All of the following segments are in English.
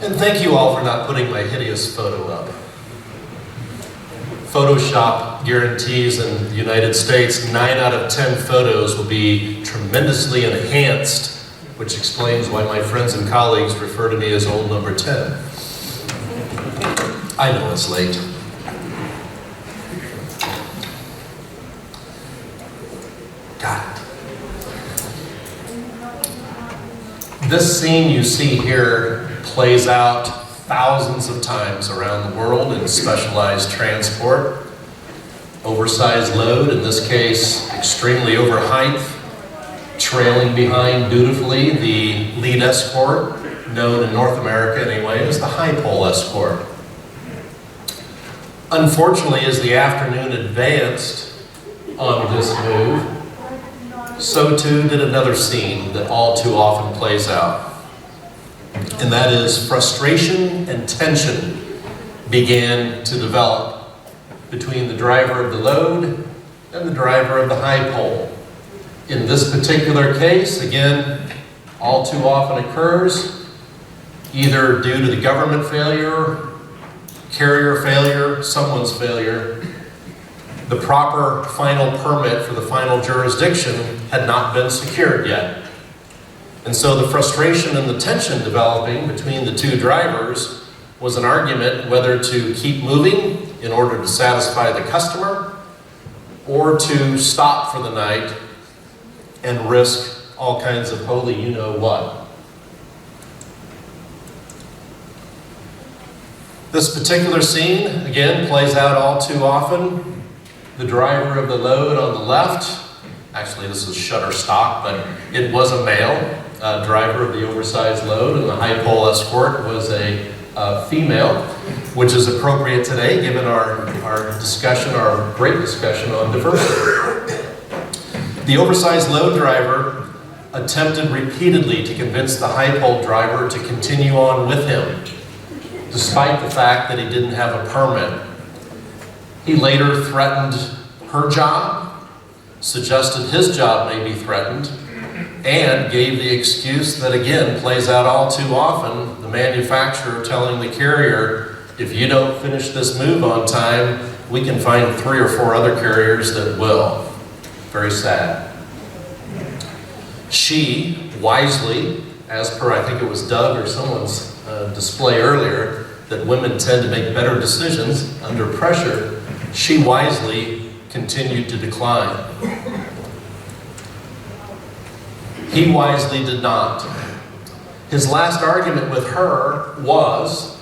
And thank you all for not putting my hideous photo up. Photoshop guarantees in the United States 9 out of 10 photos will be tremendously enhanced, which explains why my friends and colleagues refer to me as old number 10. I know it's late. Got it. This scene you see here plays out thousands of times around the world in specialized transport. Oversized load, in this case, extremely over height, trailing behind dutifully the lead escort, known in North America anyway as the high pole escort. Unfortunately, as the afternoon advanced on this move, so too did another scene that all too often plays out. And that is frustration and tension began to develop between the driver of the load and the driver of the high pole. In this particular case, again, all too often occurs either due to the government failure, carrier failure, someone's failure. The proper final permit for the final jurisdiction had not been secured yet. And so the frustration and the tension developing between the two drivers was an argument whether to keep moving in order to satisfy the customer or to stop for the night and risk all kinds of holy you-know-what. This particular scene, again, plays out all too often. The driver of the load on the left, actually this is Shutterstock, but it was a male driver of the oversized load, and the high pole escort was a female, which is appropriate today given our discussion, our great discussion on diversity. The oversized load driver attempted repeatedly to convince the high pole driver to continue on with him, despite the fact that he didn't have a permit. He later threatened her job, suggested his job may be threatened, and gave the excuse that again plays out all too often, the manufacturer telling the carrier, if you don't finish this move on time, we can find 3 or 4 other carriers that will. Very sad. She wisely, as per I think it was Doug or someone's display earlier, that women tend to make better decisions under pressure, she wisely continued to decline. He wisely did not. His last argument with her was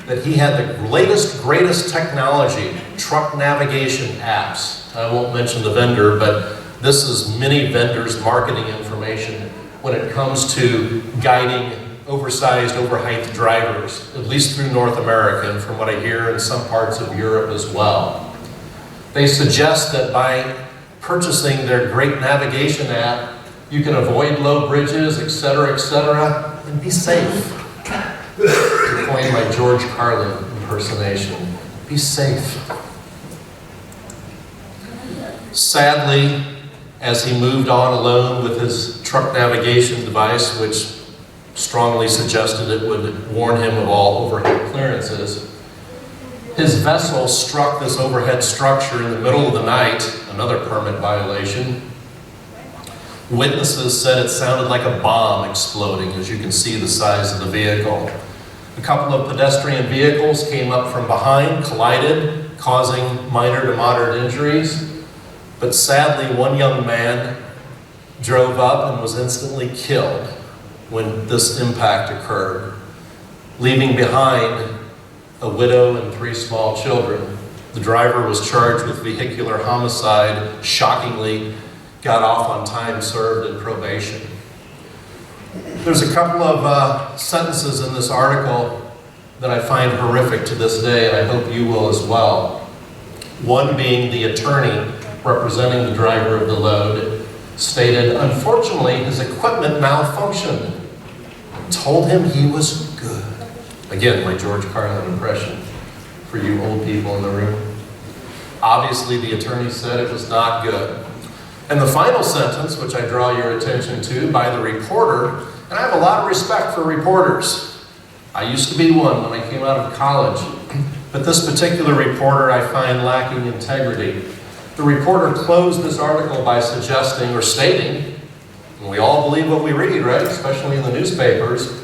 that he had the latest, greatest technology, truck navigation apps. I won't mention the vendor, but this is many vendors' marketing information when it comes to guiding oversized, overheight drivers, at least through North America, and from what I hear in some parts of Europe as well. They suggest that by purchasing their great navigation app, you can avoid low bridges, etc., and be safe. To coin my George Carlin impersonation, be safe. Sadly, as he moved on alone with his truck navigation device, which strongly suggested it would warn him of all overhead clearances, his vessel struck this overhead structure in the middle of the night, another permit violation. Witnesses said it sounded like a bomb exploding, as you can see the size of the vehicle. A couple of pedestrian vehicles came up from behind, collided, causing minor to moderate injuries. But sadly, one young man drove up and was instantly killed when this impact occurred, leaving behind a widow and 3 small children. The driver was charged with vehicular homicide, shockingly got off on time served and probation. There's a couple of sentences in this article that I find horrific to this day, and I hope you will as well. One being the attorney representing the driver of the load stated, unfortunately, his equipment malfunctioned. Told him he was good. Again, my George Carlin impression for you old people in the room. Obviously, the attorney said it was not good. And the final sentence, which I draw your attention to by the reporter, and I have a lot of respect for reporters. I used to be one when I came out of college. But this particular reporter I find lacking integrity. The reporter closed this article by suggesting or stating, and we all believe what we read, right? Especially in the newspapers,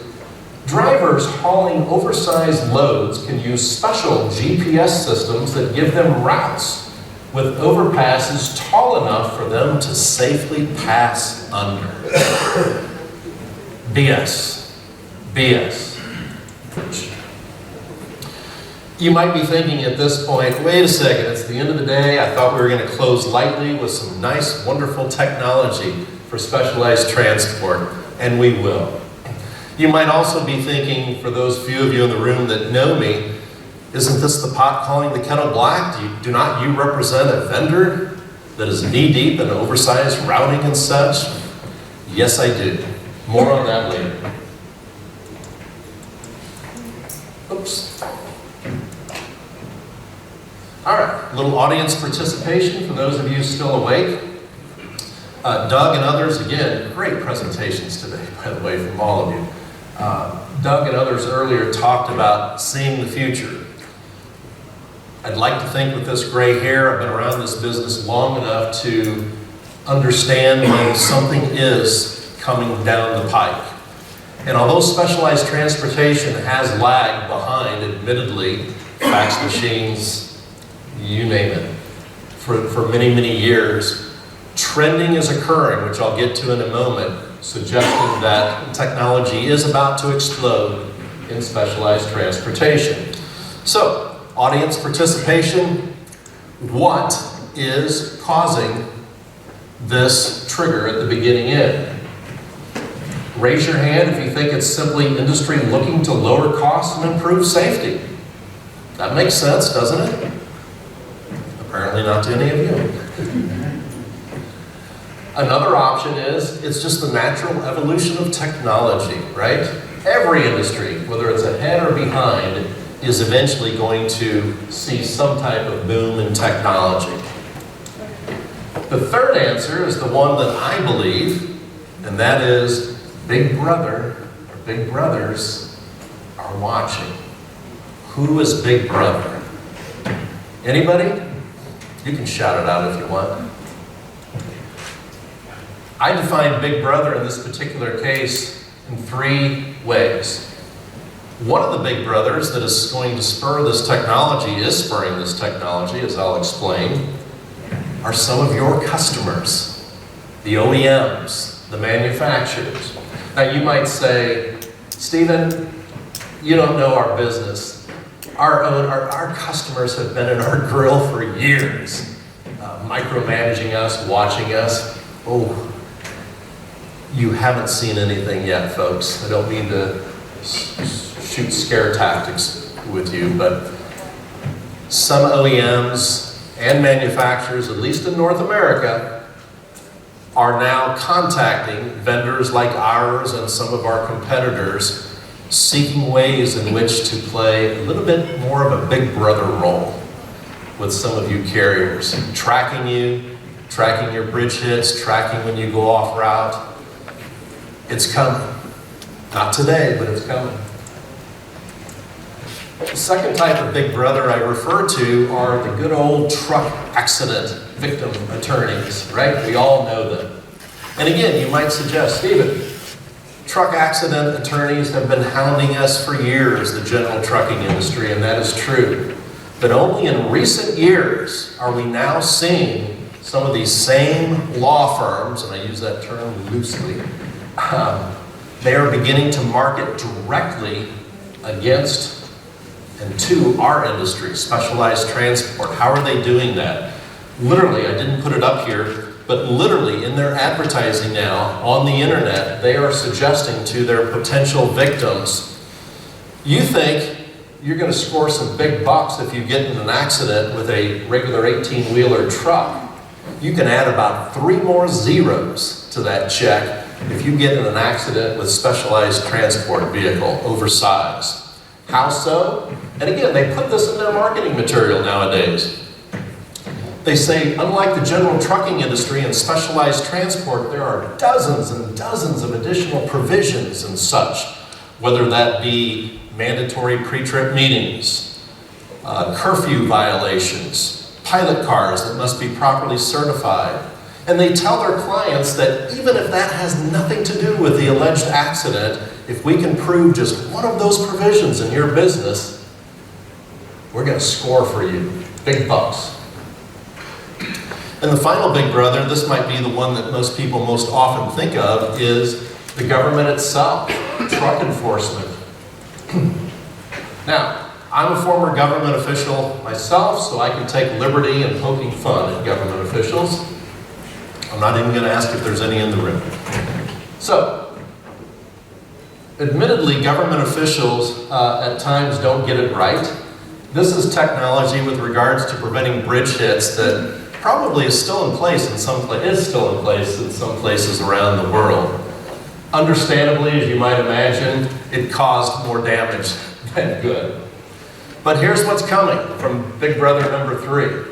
drivers hauling oversized loads can use special GPS systems that give them routes with overpasses tall enough for them to safely pass under. BS. BS. You might be thinking at this point, wait a second, it's the end of the day. I thought we were going to close lightly with some nice, wonderful technology for specialized transport, and we will. You might also be thinking, for those few of you in the room that know me, isn't this the pot calling the kettle black? Do not you represent a vendor that is knee-deep in oversized routing and such? Yes, I do. More on that later. Oops. All right, a little audience participation for those of you still awake. Doug and others, again, great presentations today, by the way, from all of you. Doug and others earlier talked about seeing the future. I'd like to think with this gray hair, I've been around this business long enough to understand when something is coming down the pike. And although specialized transportation has lagged behind, admittedly, fax machines, you name it, for many, many years, trending is occurring, which I'll get to in a moment, suggesting that technology is about to explode in specialized transportation. So, audience participation, what is causing this trigger at the beginning end? Raise your hand if you think it's simply industry looking to lower costs and improve safety. That makes sense, doesn't it? Apparently not to any of you. Another option is, it's just the natural evolution of technology, right? Every industry, whether it's ahead or behind, is eventually going to see some type of boom in technology. The third answer is the one that I believe, and that is Big Brother or Big Brothers are watching. Who is Big Brother? Anybody? You can shout it out if you want. I define Big Brother in this particular case in 3 ways. One of the Big Brothers that is going to spur this technology, is spurring this technology, as I'll explain, are some of your customers, the OEMs, the manufacturers. Now you might say, Stephen, you don't know our business. Our customers have been in our grill for years, micromanaging us, watching us. Oh, you haven't seen anything yet, folks. I don't mean to shoot scare tactics with you, but some OEMs and manufacturers, at least in North America, are now contacting vendors like ours and some of our competitors, seeking ways in which to play a little bit more of a Big Brother role with some of you carriers, tracking you, tracking your bridge hits, tracking when you go off route. It's coming. Not today, but it's coming. The second type of Big Brother I refer to are the good old truck accident victim attorneys, right? We all know them. And again, you might suggest, Stephen, truck accident attorneys have been hounding us for years, the general trucking industry, and that is true. But only in recent years are we now seeing some of these same law firms, and I use that term loosely, they are beginning to market directly against and to our industry, specialized transport. How are they doing that? Literally, I didn't put it up here, but literally in their advertising now on the internet, they are suggesting to their potential victims, you think you're going to score some big bucks if you get in an accident with a regular 18-wheeler truck. You can add about 3 more zeros to that check if you get in an accident with specialized transport vehicle, oversized. How so? And again, they put this in their marketing material nowadays. They say, unlike the general trucking industry and specialized transport, there are dozens and dozens of additional provisions and such, whether that be mandatory pre-trip meetings, curfew violations, pilot cars that must be properly certified. And they tell their clients that even if that has nothing to do with the alleged accident, if we can prove just one of those provisions in your business, we're going to score for you. Big bucks. And the final big brother, this might be the one that most people most often think of, is the government itself, truck enforcement. Now, I'm a former government official myself, so I can take liberty in poking fun at government officials. I'm not even going to ask if there's any in the room. So, admittedly, government officials at times don't get it right. This is technology with regards to preventing bridge hits that probably is still in place in some places around the world. Understandably, as you might imagine, it caused more damage than good. But here's what's coming from Big Brother number 3.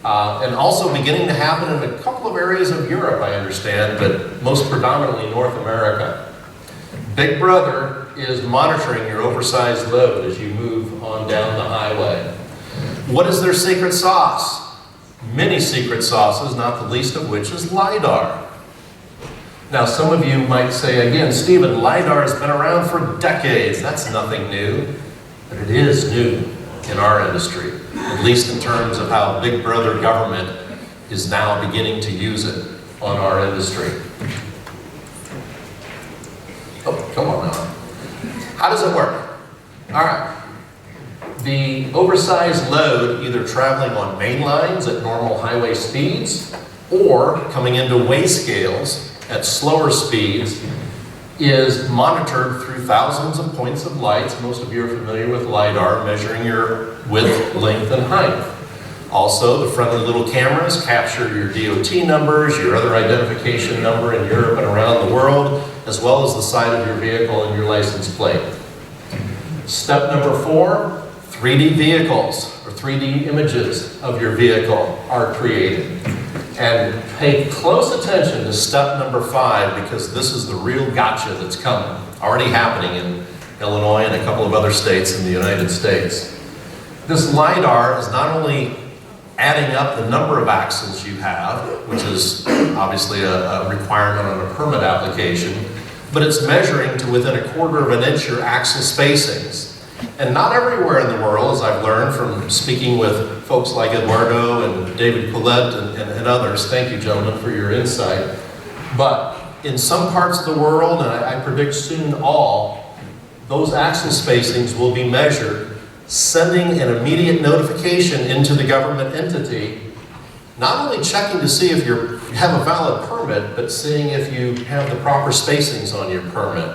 And also beginning to happen in a couple of areas of Europe, I understand, but most predominantly North America. Big Brother is monitoring your oversized load as you move on down the highway. What is their secret sauce? Many secret sauces, not the least of which is LiDAR. Now, some of you might say, again, Stephen, LiDAR has been around for decades. That's nothing new. But it is new in our industry, at least in terms of how Big Brother government is now beginning to use it on our industry. Oh, come on now. How does it work? All right. The oversized load, either traveling on main lines at normal highway speeds or coming into weigh scales at slower speeds, is monitored through thousands of points of lights. Most of you are familiar with LiDAR, measuring your width, length, and height. Also, the friendly little cameras capture your DOT numbers, your other identification number in Europe and around the world, as well as the side of your vehicle and your license plate. Step number 4, 3D vehicles, or 3D images of your vehicle are created. And pay close attention to step number 5, because this is the real gotcha that's coming. Already happening in Illinois and a couple of other states in the United States. This LiDAR is not only adding up the number of axles you have, which is obviously a requirement on a permit application, but it's measuring to within 1/4 of an inch your axle spacings. And not everywhere in the world, as I've learned from speaking with folks like Eduardo and David Collette and others, thank you gentlemen for your insight, but in some parts of the world, and I predict soon all, those axle spacings will be measured, sending an immediate notification into the government entity, not only checking to see if you have a valid permit, but seeing if you have the proper spacings on your permit.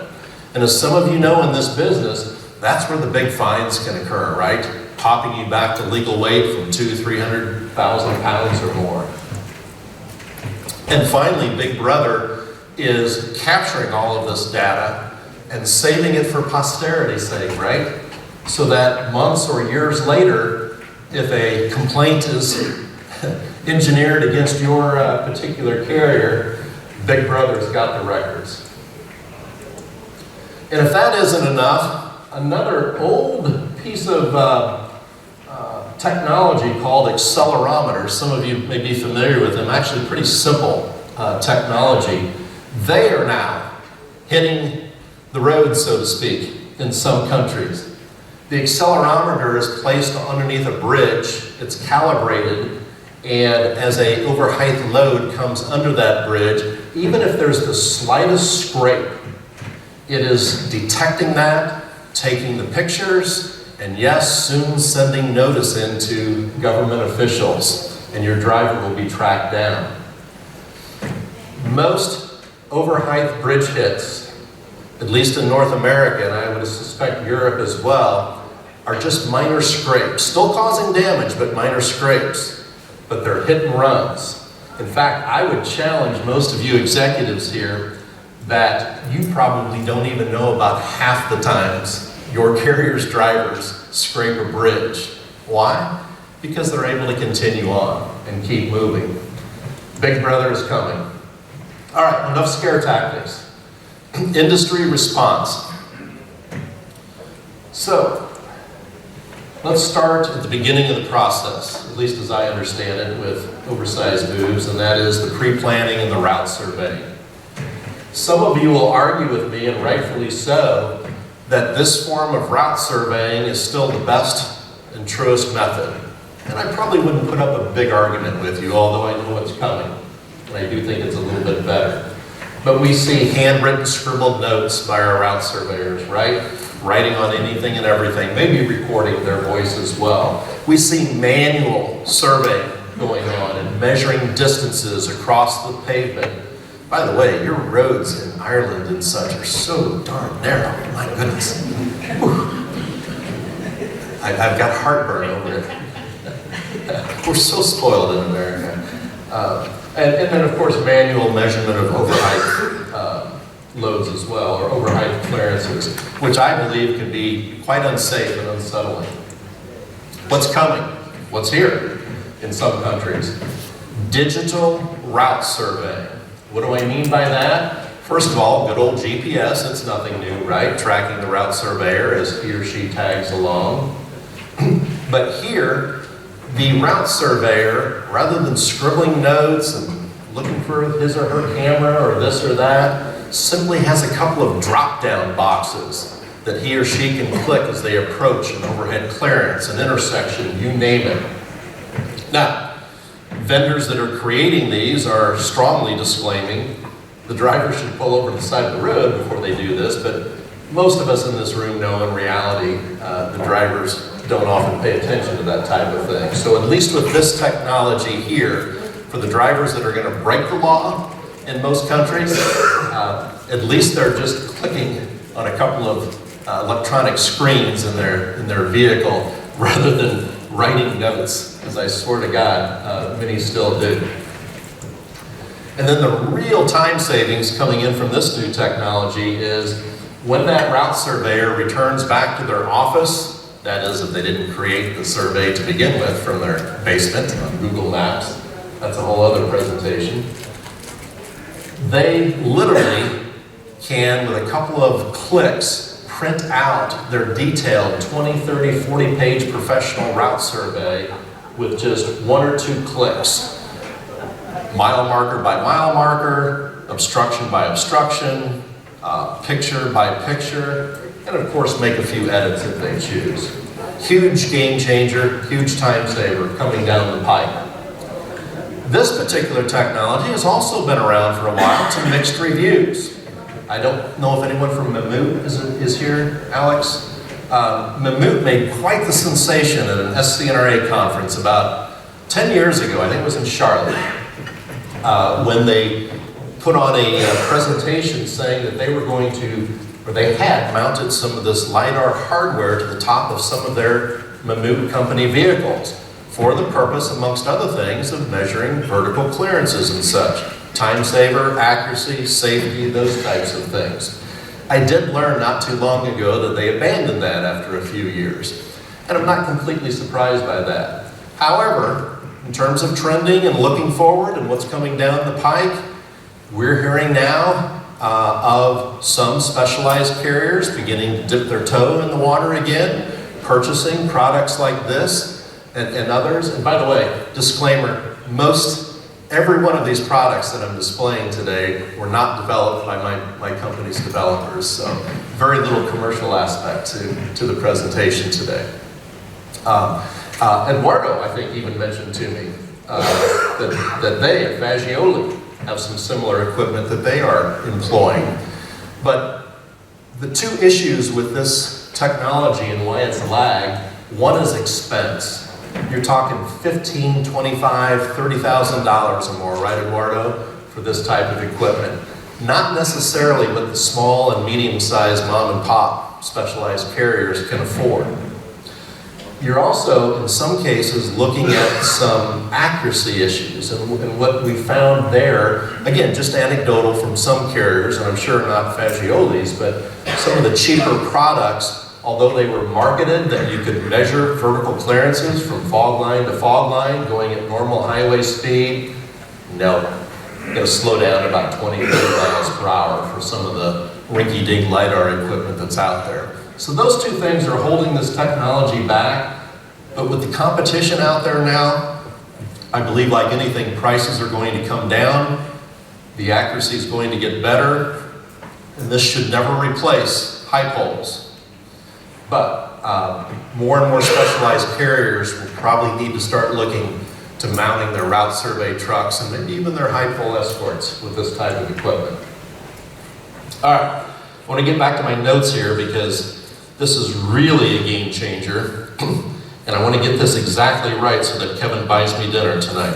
And as some of you know in this business, that's where the big fines can occur, right? Popping you back to legal weight from 200,000-300,000 pounds or more. And finally, Big Brother is capturing all of this data and saving it for posterity's sake, right? So that months or years later, if a complaint is engineered against your particular carrier, Big Brother's got the records. And if that isn't enough, another old piece of technology called accelerometers, some of you may be familiar with them, actually pretty simple technology. They are now hitting the road, so to speak, in some countries. The accelerometer is placed underneath a bridge, it's calibrated, and as a overheight load comes under that bridge, even if there's the slightest scrape, it is detecting that, taking the pictures, and yes, soon sending notice into government officials, and your driver will be tracked down. Most overheight bridge hits, at least in North America, and I would suspect Europe as well, are just minor scrapes, still causing damage, but minor scrapes. But they're hit and runs. In fact, I would challenge most of you executives here that you probably don't even know about half the times your carrier's drivers scrape a bridge. Why? Because they're able to continue on and keep moving. Big Brother is coming. All right, enough scare tactics. Industry response. So, let's start at the beginning of the process, at least as I understand it, with oversized moves, and that is the pre-planning and the route surveying. Some of you will argue with me, and rightfully so, that this form of route surveying is still the best and truest method. And I probably wouldn't put up a big argument with you, although I know what's coming. And I do think it's a little bit better. But we see handwritten, scribbled notes by our route surveyors, right? Writing on anything and everything, maybe recording their voice as well. We see manual surveying going on and measuring distances across the pavement. By the way, your roads in Ireland and such are so darn narrow, my goodness. I've got heartburn over it. We're so spoiled in America. And then, of course, manual measurement of overheight loads as well, or overheight clearances, which I believe can be quite unsafe and unsettling. What's coming? What's here in some countries? Digital route survey. What do I mean by that? First of all, good old GPS, it's nothing new, right? Tracking the route surveyor as he or she tags along. But here, the route surveyor, rather than scribbling notes and looking for his or her camera or this or that, simply has a couple of drop-down boxes that he or she can click as they approach an overhead clearance, an intersection, you name it. Now, vendors that are creating these are strongly disclaiming the driver should pull over to the side of the road before they do this, but most of us in this room know in reality the drivers don't often pay attention to that type of thing. So at least with this technology here, for the drivers that are going to break the law in most countries, at least they're just clicking on a couple of electronic screens in their vehicle rather than writing notes, as I swear to God, many still do. And then the real time savings coming in from this new technology is when that route surveyor returns back to their office, that is, if they didn't create the survey to begin with from their basement on Google Maps, that's a whole other presentation. They literally can, with a couple of clicks, print out their detailed 20, 30, 40-page professional route survey with just 1 or 2 clicks. Mile marker by mile marker, obstruction by obstruction, picture by picture, and of course make a few edits if they choose. Huge game changer, huge time saver coming down the pipe. This particular technology has also been around for a while to mixed reviews. I don't know if anyone from Mammut is here, Alex. Mammut made quite the sensation at an SC&RA conference about 10 years ago, I think it was in Charlotte, when they put on a presentation saying that they were going to, or they had mounted some of this LiDAR hardware to the top of some of their Mammut company vehicles for the purpose, amongst other things, of measuring vertical clearances and such. Time saver, accuracy, safety, those types of things. I did learn not too long ago that they abandoned that after a few years. And I'm not completely surprised by that. However, in terms of trending and looking forward and what's coming down the pike, we're hearing now of some specialized carriers beginning to dip their toe in the water again, purchasing products like this and others. And by the way, disclaimer, every one of these products that I'm displaying today were not developed by my company's developers, so very little commercial aspect to the presentation today. Eduardo, I think, even mentioned to me that they at Fagioli have some similar equipment that they are employing. But the 2 issues with this technology and why it's lagged, one is expense. You're talking $15,000, $25,000, $30,000 or more, right, Eduardo, for this type of equipment. Not necessarily what the small and medium-sized mom and pop specialized carriers can afford. You're also, in some cases, looking at some accuracy issues, and what we found there, again, just anecdotal from some carriers, and I'm sure not Fagioli's, but some of the cheaper products, although they were marketed that you could measure vertical clearances from fog line to fog line, going at normal highway speed, no. You're going to slow down about 20, 30 miles per hour for some of the rinky-dink LiDAR equipment that's out there. So those two things are holding this technology back, but with the competition out there now, I believe like anything, prices are going to come down, the accuracy is going to get better, and this should never replace high poles. But more and more specialized carriers will probably need to start looking to mounting their route survey trucks and maybe even their high pole escorts with this type of equipment. All right, I want to get back to my notes here because this is really a game changer, and I want to get this exactly right so that Kevin buys me dinner tonight.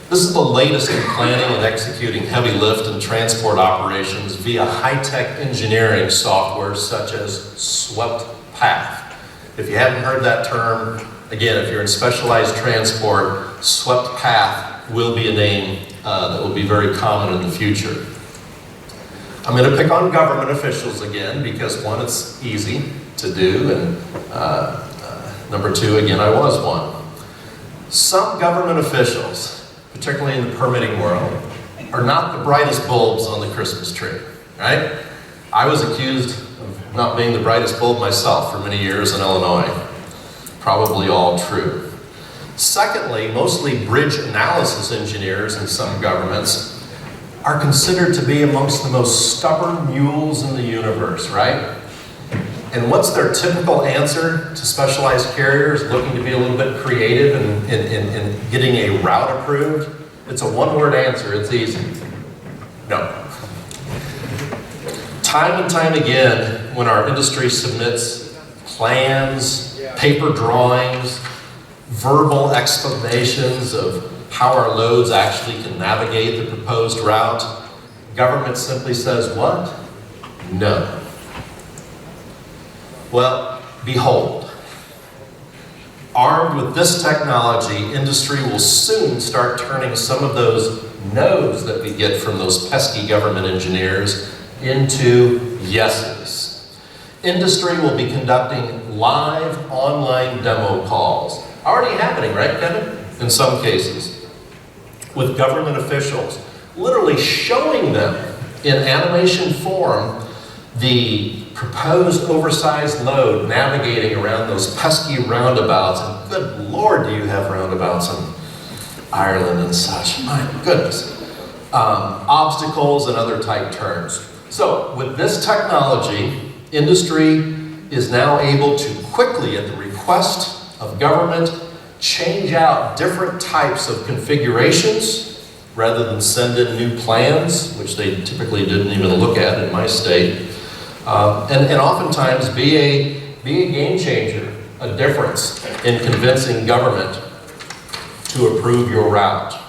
This is the latest in planning and executing heavy lift and transport operations via high-tech engineering software such as swept path. If you haven't heard that term, again, if you're in specialized transport, swept path will be a name that will be very common in the future. I'm going to pick on government officials again because one, it's easy to do, and number two, again, I was one. Some government officials, particularly in the permitting world, are not the brightest bulbs on the Christmas tree, right? I was accused of not being the brightest bulb myself for many years in Illinois. Probably all true. Secondly, mostly bridge analysis engineers in some governments are considered to be amongst the most stubborn mules in the universe, right? And what's their typical answer to specialized carriers looking to be a little bit creative in getting a route approved? It's a one-word answer, it's easy. No. Time and time again, when our industry submits plans, paper drawings, verbal explanations of how our loads actually can navigate the proposed route, government simply says, what? No. Well, behold, armed with this technology, industry will soon start turning some of those no's that we get from those pesky government engineers into yeses. Industry will be conducting live online demo calls. Already happening, right, Kevin? In some cases, with government officials, literally showing them in animation form the proposed oversized load navigating around those pesky roundabouts. And good Lord, do you have roundabouts in Ireland and such. My goodness. Obstacles and other tight turns. So with this technology, industry is now able to quickly, at the request of government, change out different types of configurations rather than send in new plans, which they typically didn't even look at in my state. And oftentimes be a game changer, a difference in convincing government to approve your route.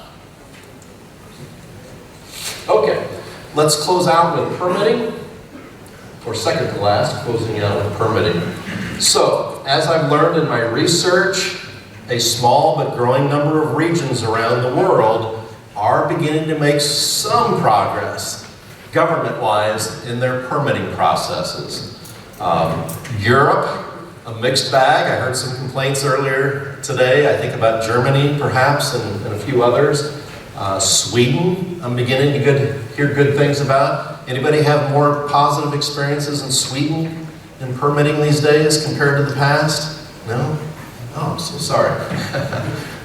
Okay, let's close out with permitting, or second to last, closing out with permitting. So, as I've learned in my research, a small but growing number of regions around the world are beginning to make some progress government-wise in their permitting processes. Europe, a mixed bag. I heard some complaints earlier today, I think about Germany perhaps, and a few others. Sweden, I'm beginning to hear good things about. Anybody have more positive experiences in Sweden in permitting these days compared to the past? No? Oh, I'm so sorry.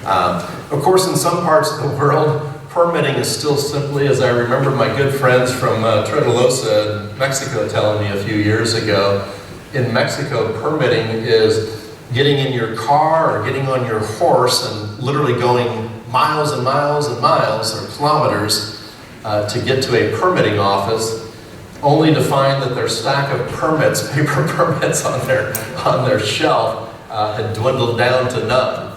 Of course, in some parts of the world, permitting is still simply, as I remember my good friends from Tredalosa in Mexico telling me a few years ago, in Mexico, permitting is getting in your car or getting on your horse and literally going miles and miles and miles, or kilometers, to get to a permitting office, only to find that their stack of permits, paper permits on their shelf, had dwindled down to none.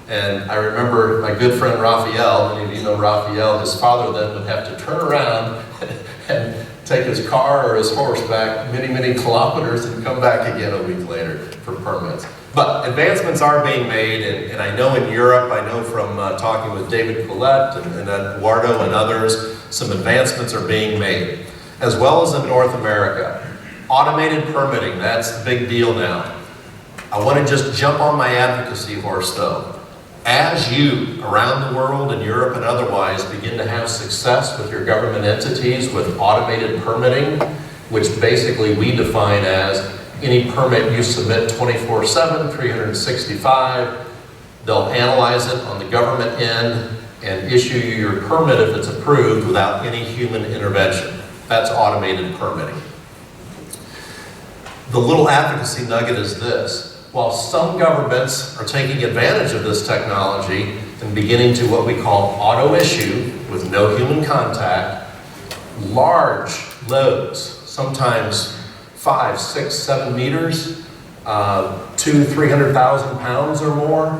And I remember my good friend Raphael, many of you know Raphael, his father then would have to turn around and take his car or his horse back many, many kilometers and come back again a week later for permits. But advancements are being made, and I know in Europe, I know from talking with David Collette and Eduardo and others, some advancements are being made, as well as in North America. Automated permitting, that's the big deal now. I want to just jump on my advocacy horse though. As you, around the world, in Europe and otherwise, begin to have success with your government entities with automated permitting, which basically we define as any permit you submit 24/7, 365. They'll analyze it on the government end and issue you your permit if it's approved without any human intervention. That's automated permitting. The little advocacy nugget is this. While some governments are taking advantage of this technology and beginning to what we call auto-issue with no human contact, large loads, sometimes 5, 6, 7 meters, 300,000 pounds or more,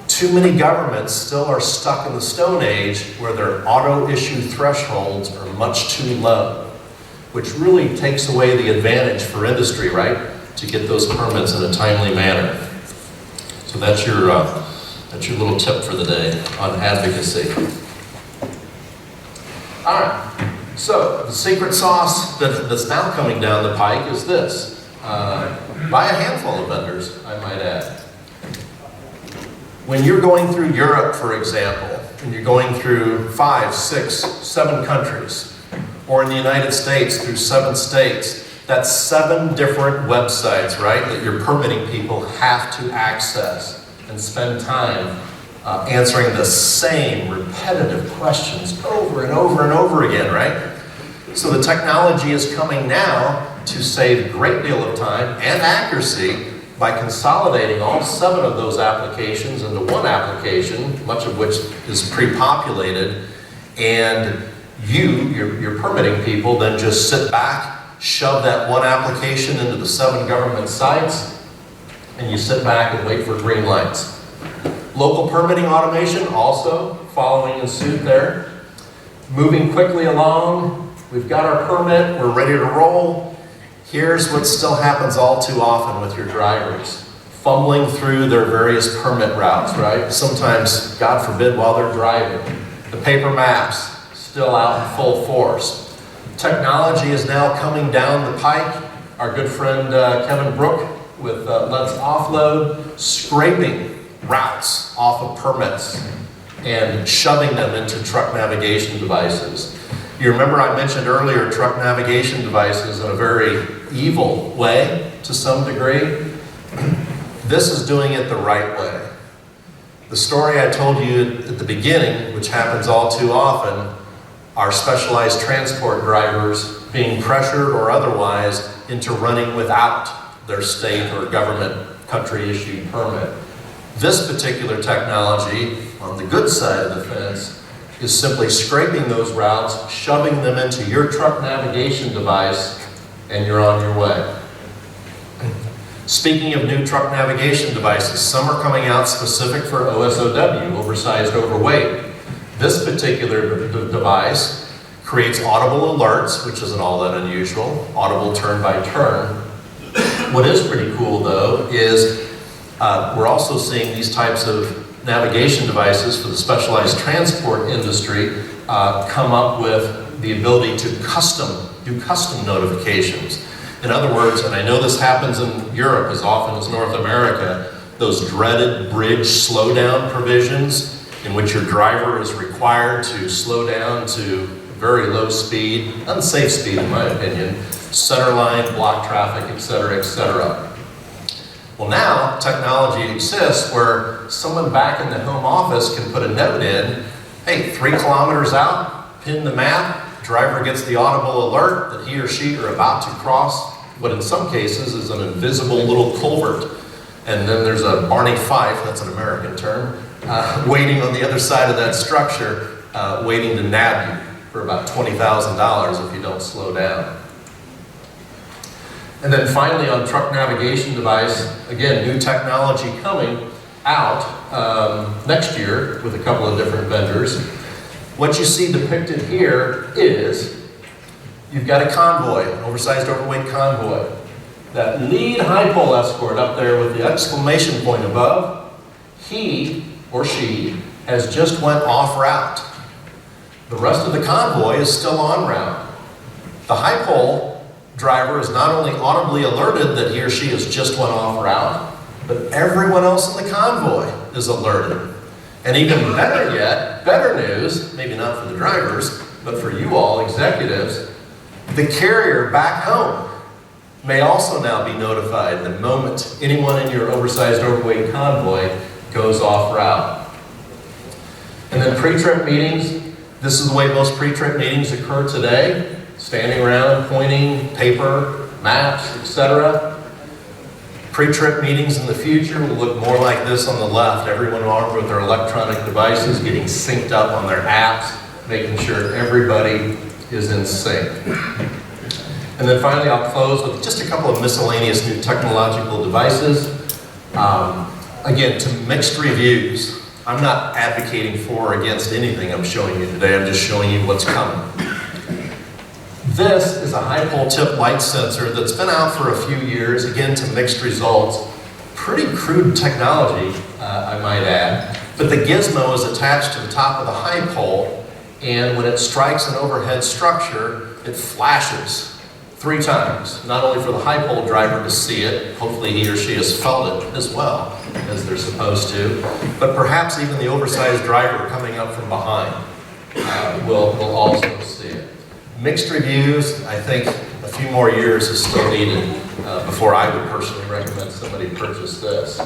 too many governments still are stuck in the Stone Age where their auto-issue thresholds are much too low, which really takes away the advantage for industry, right? To get those permits in a timely manner. So that's your little tip for the day on advocacy. All right, so the secret sauce that's now coming down the pike is this. By a handful of vendors, I might add. When you're going through Europe, for example, and you're going through 5, 6, 7 countries, or in the United States through 7 states, that's 7 different websites, right, that your permitting people have to access and spend time answering the same repetitive questions over and over and over again, right? So the technology is coming now to save a great deal of time and accuracy by consolidating all 7 of those applications into one application, much of which is pre-populated, and your permitting people then just sit back, shove that one application into the 7 government sites, and you sit back and wait for green lights. Local permitting automation also following in suit there. Moving quickly along, we've got our permit, we're ready to roll. Here's what still happens all too often with your drivers. Fumbling through their various permit routes, right? Sometimes, God forbid, while they're driving. The paper maps, still out in full force. Technology is now coming down the pike. Our good friend Kevin Brook with Let's Offload, scraping routes off of permits and shoving them into truck navigation devices. You remember I mentioned earlier truck navigation devices in a very evil way to some degree. This is doing it the right way. The story I told you at the beginning, which happens all too often, are specialized transport drivers being pressured or otherwise into running without their state or government country-issued permit. This particular technology, on the good side of the fence, is simply scraping those routes, shoving them into your truck navigation device, and you're on your way. Speaking of new truck navigation devices, some are coming out specific for OSOW, oversized overweight. This particular device creates audible alerts, which isn't all that unusual, audible turn by turn. What is pretty cool though is we're also seeing these types of navigation devices for the specialized transport industry come up with the ability to do custom notifications. In other words, and I know this happens in Europe as often as North America, those dreaded bridge slowdown provisions in which your driver is required to slow down to very low speed, unsafe speed in my opinion, center line, block traffic, et cetera, et cetera. Well, now technology exists where someone back in the home office can put a note in, hey, 3 kilometers out, pin the map, driver gets the audible alert that he or she are about to cross what in some cases is an invisible little culvert. And then there's a Barney Fife, that's an American term, waiting on the other side of that structure, waiting to nab you for about $20,000 if you don't slow down. And then finally on truck navigation device, again, new technology coming out next year with a couple of different vendors. What you see depicted here is you've got a convoy, an oversized overweight convoy. That lead high pole escort up there with the exclamation point above, he or she has just went off route. The rest of the convoy is still on route. The high pole driver is not only audibly alerted that he or she has just went off route, but everyone else in the convoy is alerted. And even better yet, better news, maybe not for the drivers, but for you all executives, The carrier back home may also now be notified the moment anyone in your oversized overweight convoy goes off route. And then pre-trip meetings, this is the way most pre-trip meetings occur today, standing around, pointing, paper, maps, etc. Pre-trip meetings in the future will look more like this on the left, everyone armed with their electronic devices, getting synced up on their apps, making sure everybody is in sync. And then finally, I'll close with just a couple of miscellaneous new technological devices. Again, to mixed reviews. I'm not advocating for or against anything I'm showing you today. I'm just showing you what's coming. This is a high pole tip light sensor that's been out for a few years, again, to mixed results. Pretty crude technology, I might add. But the gizmo is attached to the top of the high pole, and when it strikes an overhead structure, it flashes 3 times, not only for the high pole driver to see it, hopefully he or she has felt it as well, as they're supposed to, but perhaps even the oversized driver coming up from behind will also see it. Mixed reviews, I think a few more years is still needed before I would personally recommend somebody purchase this.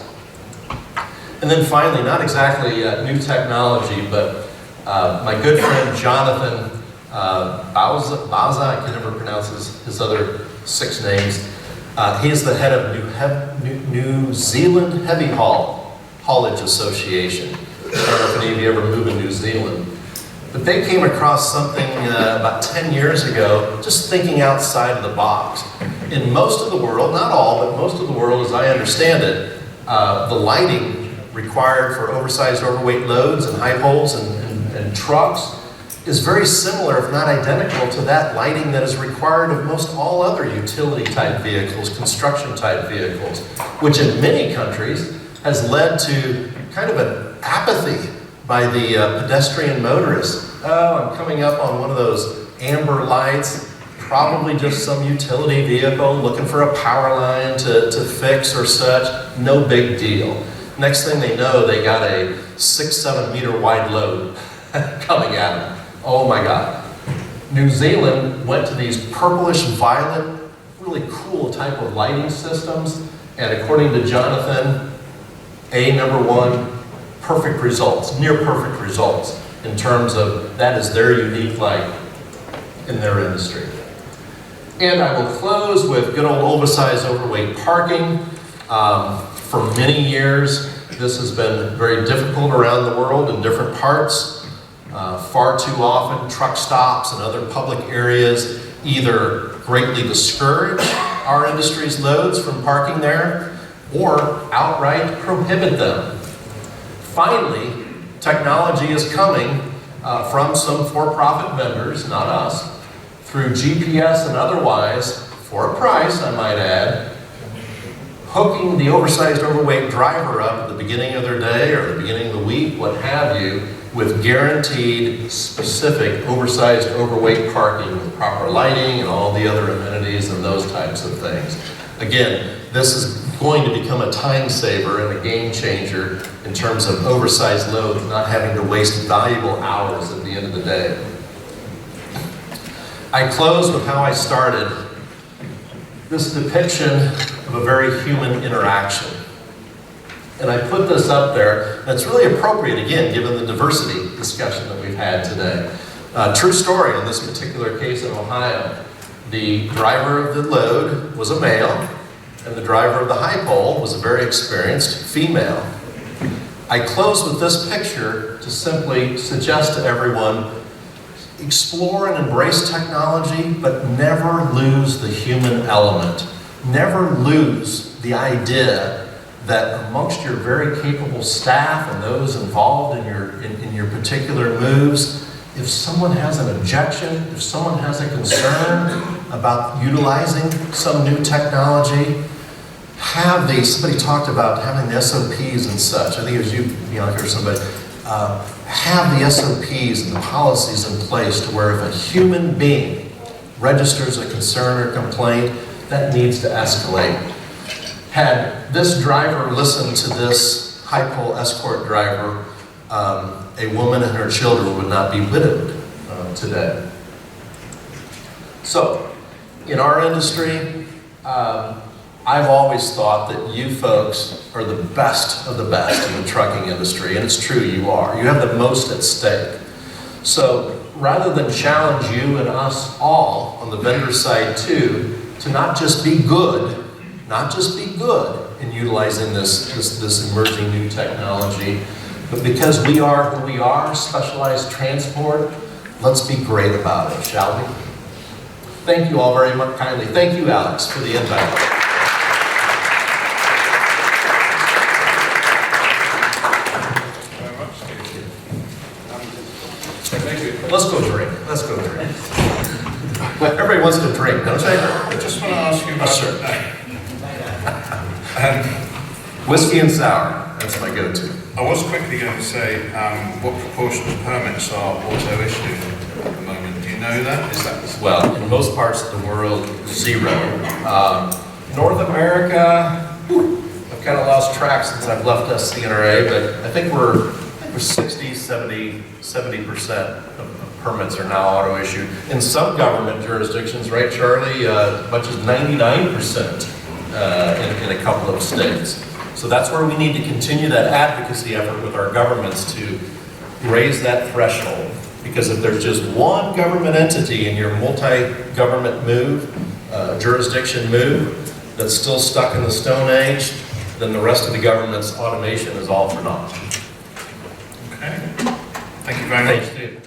And then finally, not exactly new technology, but my good friend Jonathan Bauza, I can never pronounce his other 6 names. He is the head of New Zealand Heavy Haulage Association. I don't know if any of you ever moved in New Zealand. But they came across something about 10 years ago, just thinking outside of the box. In most of the world, not all, but most of the world, as I understand it, the lighting required for oversized overweight loads and high poles and trucks is very similar, if not identical, to that lighting that is required of most all other utility-type vehicles, construction-type vehicles, which in many countries has led to kind of an apathy by the pedestrian motorists. Oh, I'm coming up on one of those amber lights, probably just some utility vehicle looking for a power line to fix or such, no big deal. Next thing they know, they got a 6-7 meter wide load coming at them. Oh my God. New Zealand went to these purplish violet, really cool type of lighting systems, and according to Jonathan, number 1, perfect results, near perfect results, in terms of that is their unique light in their industry. And I will close with good old oversized overweight parking. For many years, this has been very difficult around the world in different parts. Far too often, truck stops and other public areas either greatly discourage our industry's loads from parking there or outright prohibit them. Finally, technology is coming from some for-profit vendors, not us, through GPS and otherwise, for a price, I might add, hooking the oversized overweight driver up at the beginning of their day or the beginning of the week, what have you, with guaranteed, specific, oversized, overweight parking with proper lighting and all the other amenities and those types of things. Again, this is going to become a time saver and a game changer in terms of oversized loads, not having to waste valuable hours at the end of the day. I close with how I started. This depiction of a very human interaction. And I put this up there, and it's really appropriate, again, given the diversity discussion that we've had today. True story in this particular case in Ohio. The driver of the load was a male, and the driver of the high pole was a very experienced female. I close with this picture to simply suggest to everyone, explore and embrace technology, but never lose the human element. Never lose the idea that amongst your very capable staff and those involved in your particular moves, if someone has an objection, if someone has a concern about utilizing some new technology, have these, somebody talked about having the SOPs and such. I think it was you know, hear somebody, have the SOPs and the policies in place to where if a human being registers a concern or complaint, that needs to escalate. Had this driver listened to this high pole escort driver, a woman and her children would not be widowed today. So, in our industry, I've always thought that you folks are the best of the best in the trucking industry, and it's true, you are. You have the most at stake. So rather than challenge you and us all on the vendor side too, to not just be good in utilizing this emerging new technology, but because we are who we are, specialized transport, let's be great about it, shall we? Thank you all very much kindly. Thank you, Alex, for the invite. Let's go drink. Let's go drink. Everybody wants to drink, don't they? I just want to ask you about whiskey and sour. That's my go-to. I was quickly going to say, what proportion of permits are auto-issued at the moment? Do you know that? Is that well, in most parts of the world, 0. North America, I've kind of lost track since I've left SC&RA, but I think we're 70% of permits are now auto-issued. In some government jurisdictions, right, Charlie, as much as 99% in a couple of states. So that's where we need to continue that advocacy effort with our governments to raise that threshold. Because if there's just one government entity in your multi-government move, jurisdiction move, that's still stuck in the Stone Age, then the rest of the government's automation is all for naught. okay? Thank you very much. Thank you.